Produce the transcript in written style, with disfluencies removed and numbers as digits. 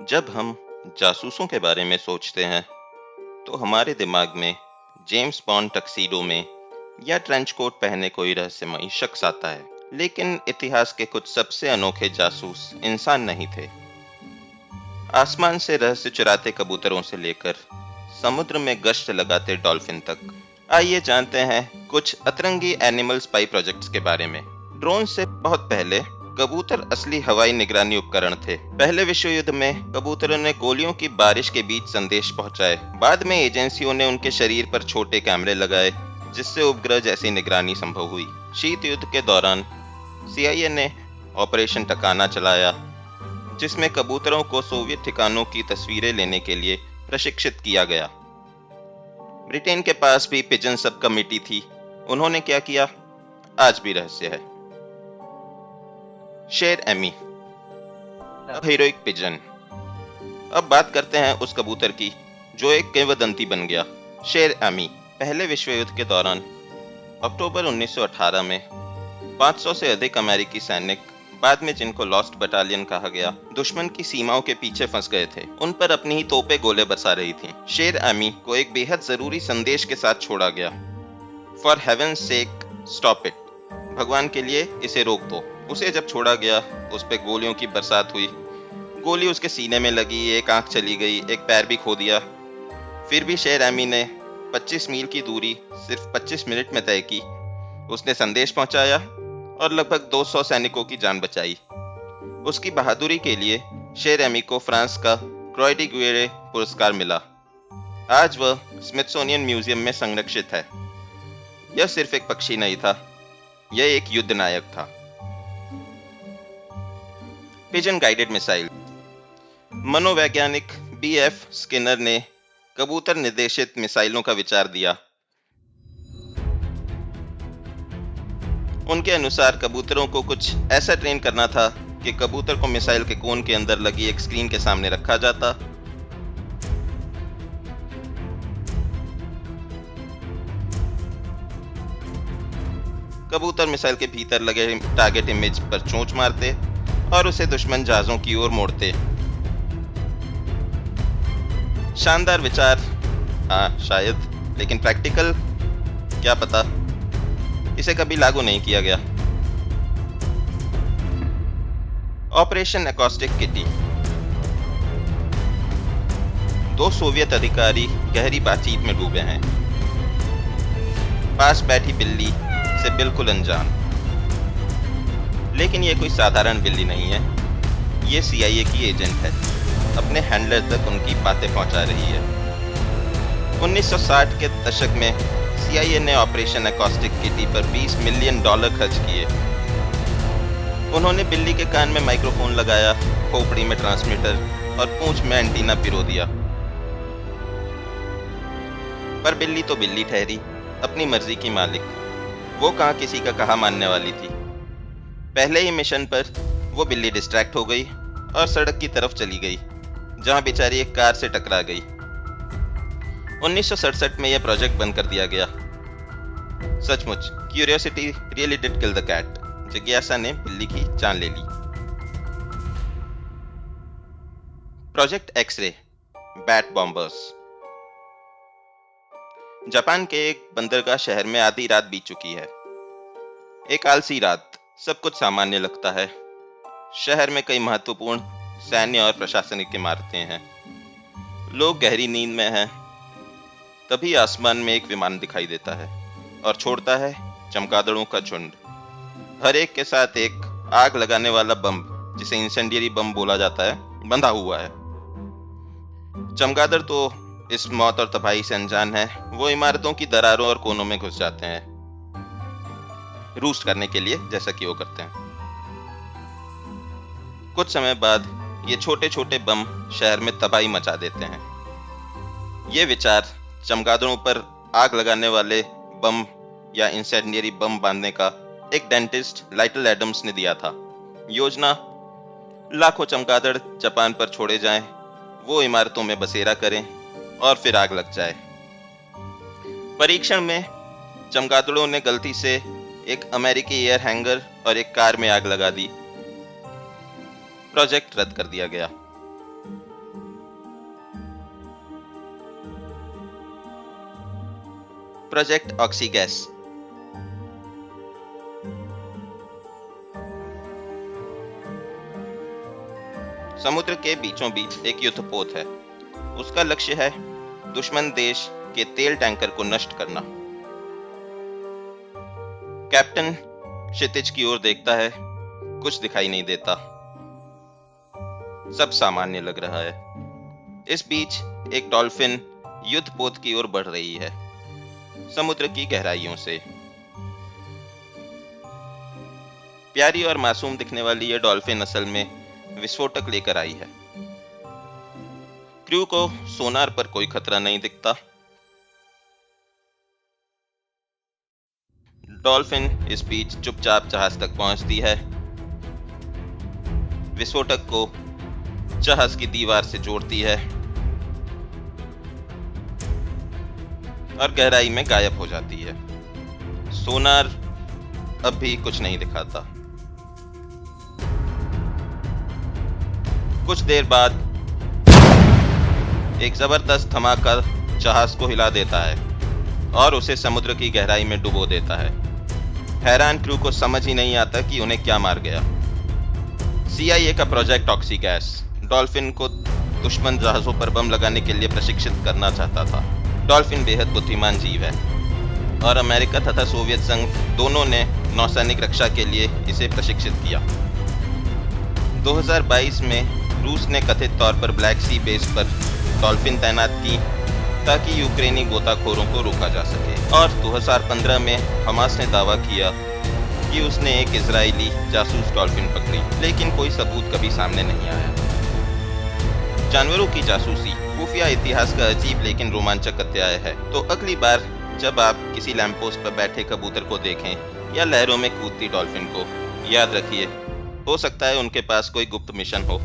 जब हम जासूसों के बारे में सोचते हैं तो हमारे दिमाग में जेम्स बॉन्ड टक्सीडो में या ट्रेंच कोट पहने कोई रहस्यमयी शख्स आता है। लेकिन इतिहास के कुछ सबसे अनोखे जासूस इंसान नहीं थे। आसमान से रहस्य चुराते कबूतरों से लेकर समुद्र में गश्त लगाते डॉल्फिन तक, आइए जानते हैं कुछ अतरंगी एनिमल स्पाई प्रोजेक्ट्स के बारे में। ड्रोन से बहुत पहले कबूतर असली हवाई निगरानी उपकरण थे। पहले विश्व युद्ध में कबूतरों ने गोलियों की बारिश के बीच संदेश पहुंचाए। बाद में एजेंसियों ने उनके शरीर पर छोटे कैमरे लगाए जिससे उपग्रह जैसी निगरानी संभव हुई। शीत युद्ध के दौरान CIA ने ऑपरेशन टकाना चलाया जिसमें कबूतरों को सोवियत ठिकानों की तस्वीरें लेने के लिए प्रशिक्षित किया गया। ब्रिटेन के पास भी पिजन सब कमेटी थी। उन्होंने क्या किया, आज भी रहस्य है। शेर एमी, हीरोइक पिजन। अब बात करते हैं उस कबूतर की जो एक किंवदंती बन गया, शेर एमी। पहले विश्व युद्ध के दौरान अक्टूबर 1918 में 500 से अधिक अमेरिकी सैनिक, बाद में जिनको लॉस्ट बटालियन कहा गया, दुश्मन की सीमाओं के पीछे फंस गए थे। उन पर अपनी ही तोपें गोले बरसा रही थीं। शेर एमी को एक बेहद जरूरी संदेश के साथ छोड़ा गया। For heaven's sake stop it, भगवान के लिए इसे रोक दो। उसे जब छोड़ा गया उस पे गोलियों की बरसात हुई। गोली उसके सीने में लगी, एक आंख चली गई, एक पैर भी खो दिया। फिर भी शेर एमी ने 25 मील की दूरी सिर्फ 25 मिनट में तय की। उसने संदेश पहुंचाया और लगभग 200 सैनिकों की जान बचाई। उसकी बहादुरी के लिए शेर एमी को फ्रांस का क्रॉय डी गुएरे पुरस्कार मिला। आज वह स्मिथसोनियन म्यूजियम में संरक्षित है। यह सिर्फ एक पक्षी नहीं था, यह एक युद्ध नायक था। Pigeon guided missile. मनोवैज्ञानिक BF स्किनर ने कबूतर निर्देशित मिसाइलों का विचार दिया। उनके अनुसार कबूतरों को कुछ ऐसा ट्रेन करना था कि कबूतर को मिसाइल के कोन के अंदर लगी एक स्क्रीन के सामने रखा जाता। कबूतर मिसाइल के भीतर लगे टारगेट इमेज पर चोंच मारते और उसे दुश्मन जहाजों की ओर मोड़ते। शानदार विचार, हाँ शायद, लेकिन प्रैक्टिकल क्या पता, इसे कभी लागू नहीं किया गया। Operation acoustic kitty. 2 सोवियत अधिकारी गहरी बातचीत में डूबे हैं। पास बैठी बिल्ली से बिल्कुल अनजान। लेकिन यह कोई साधारण बिल्ली नहीं है, ये CIA की एजेंट है। अपने हैंडलर तक उनकी बातें पहुंचा रही है। 1960 के दशक में CIA ने ऑपरेशन एकॉस्टिक किटी पर $20 मिलियन खर्च किए। उन्होंने बिल्ली के कान में माइक्रोफोन लगाया, खोपड़ी में ट्रांसमीटर और पूंछ में एंटीना पिरो दिया। पर बिल्ली तो बिल्ली ठहरी, अपनी मर्जी की मालिक। वो कहाँ किसी का कहा मानने वाली थी। पहले ही मिशन पर वो बिल्ली डिस्ट्रैक्ट हो गई और सड़क की तरफ चली गई, जहां बेचारी एक कार से टकरा गई। 1967 में यह प्रोजेक्ट बंद कर दिया गया। सचमुच, curiosity really did kill the cat. जिज्ञासा ने बिल्ली की जान ले ली। Project X-ray, bat bombers. Japan के एक बंदरगाह शहर में आधी रात बीत चुकी है। एक आलसी रात, सब कुछ सामान्य लगता है। शहर में कई महत्वपूर्ण सैन्य और प्रशासनिक इमारतें हैं। लोग गहरी नींद में हैं। तभी आसमान में एक विमान दिखाई देता है और छोड़ता है चमगादड़ों का झुंड। हर एक के साथ एक आग लगाने वाला बम, जिसे इंसेंडियरी बम बोला जाता है, बंधा हुआ है। चमगादड़ तो इस मौत और तबाही से अनजान है। वो इमारतों की दरारों और कोनों में घुस जाते हैं, रूस्ट करने के लिए, जैसा कि वो करते हैं। कुछ समय बाद ये छोटे छोटे बम शहर में तबाही मचा देते हैं। ये विचार चमगादड़ों पर आग लगाने वाले बम या इंसेंडियरी बम बांधने का एक डेंटिस्ट लाइटल एडम्स ने दिया था। योजना, लाखों चमगादड़ जापान पर छोड़े जाएं, वो इमारतों में बसेरा करें और फिर आग लग जाए। परीक्षण में चमगादड़ों ने गलती से एक अमेरिकी एयर हैंगर और एक कार में आग लगा दी। प्रोजेक्ट रद्द कर दिया गया। प्रोजेक्ट ऑक्सीगैस। समुद्र के बीचों बीच एक युद्धपोत है। उसका लक्ष्य है दुश्मन देश के तेल टैंकर को नष्ट करना। कैप्टन क्षितिज की ओर देखता है, कुछ दिखाई नहीं देता, सब सामान्य लग रहा है। इस बीच एक डॉल्फिन युद्धपोत की ओर बढ़ रही है, समुद्र की गहराइयों से। प्यारी और मासूम दिखने वाली यह डॉल्फिन असल में विस्फोटक लेकर आई है। क्रू को सोनार पर कोई खतरा नहीं दिखता। डॉल्फिन इस बीच चुपचाप जहाज तक पहुंचती है, विस्फोटक को जहाज की दीवार से जोड़ती है और गहराई में गायब हो जाती है। सोनार अब भी कुछ नहीं दिखाता। कुछ देर बाद एक जबरदस्त धमाका जहाज को हिला देता है और उसे समुद्र की गहराई में डुबो देता है। हैरान क्रू को समझ ही नहीं आता कि उन्हें क्या मार गया। CIA का प्रोजेक्ट ऑक्सीगैस डॉल्फिन को दुश्मन जहाजों पर बम लगाने के लिए प्रशिक्षित करना चाहता था। डॉल्फिन बेहद बुद्धिमान जीव है और अमेरिका तथा सोवियत संघ दोनों ने नौसैनिक रक्षा के लिए इसे प्रशिक्षित किया। 2022 में रूस ने कथित तौर पर ब्लैक सी बेस पर डॉल्फिन तैनात की ताकि यूक्रेनी गोताखोरों को रोका जा सके। और 2015 में हमास ने दावा किया कि उसने एक इजरायली जासूस डॉल्फिन पकड़ी, लेकिन कोई सबूत कभी सामने नहीं आया। जानवरों की जासूसी खुफिया इतिहास का अजीब लेकिन रोमांचक अध्याय है। तो अगली बार जब आप किसी लैंपपोस्ट पर बैठे कबूतर को देखें या लहरों में कूदती डॉल्फिन को, याद रखिए, हो सकता है उनके पास कोई गुप्त मिशन हो।